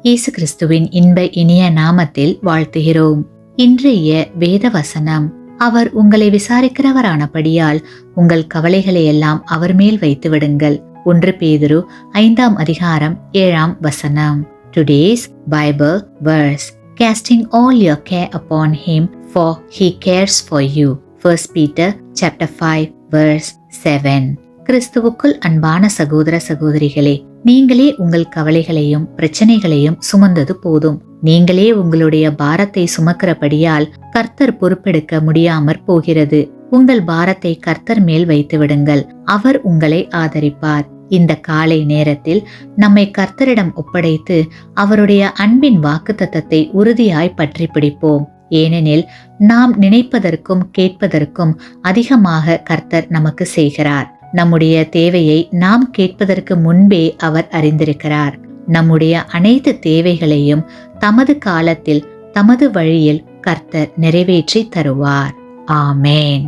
இயேசு கிறிஸ்துவின் இன்ப இனிய நாமத்தில் வாழ்த்துகிறோம். இன்றைய வேத வசனம், அவர் உங்களை விசாரிக்கிறவரானபடியால் உங்கள் கவலைகளை எல்லாம் அவர் மேல் வைத்து விடுங்கள். 1 பேதுரு 5ஆம் அதிகாரம் 7ஆம் வசனம். Today's Bible verse, casting all your care upon him, for he cares for you. 1 Peter chapter 5 verse 7. கிறிஸ்துவுக்குள் அன்பான சகோதர சகோதரிகளே, நீங்களே உங்கள் கவலைகளையும் பிரச்சனைகளையும் சுமந்தது போதும். நீங்களே உங்களுடைய பாரத்தை சுமக்கிறபடியால் கர்த்தர் பொறுப்பெடுக்க முடியாமற் போகிறது. உங்கள் பாரத்தை கர்த்தர் மேல் வைத்து விடுங்கள். அவர் உங்களை ஆதரிப்பார். இந்த காலை நேரத்தில் நம்மை கர்த்தரிடம் ஒப்படைத்து அவருடைய அன்பின் வாக்குத்தத்தத்தை உறுதியாய் பற்றி பிடிப்போம். ஏனெனில் நாம் நினைப்பதற்கும் கேட்பதற்கும் அதிகமாக கர்த்தர் நமக்கு செய்கிறார். நம்முடைய தேவையை நாம் கேட்பதற்கு முன்பே அவர் அறிந்திருக்கிறார். நம்முடைய அனைத்து தேவைகளையும் தமது காலத்தில் தமது வழியில் கர்த்தர் நிறைவேற்றி தருவார். ஆமேன்.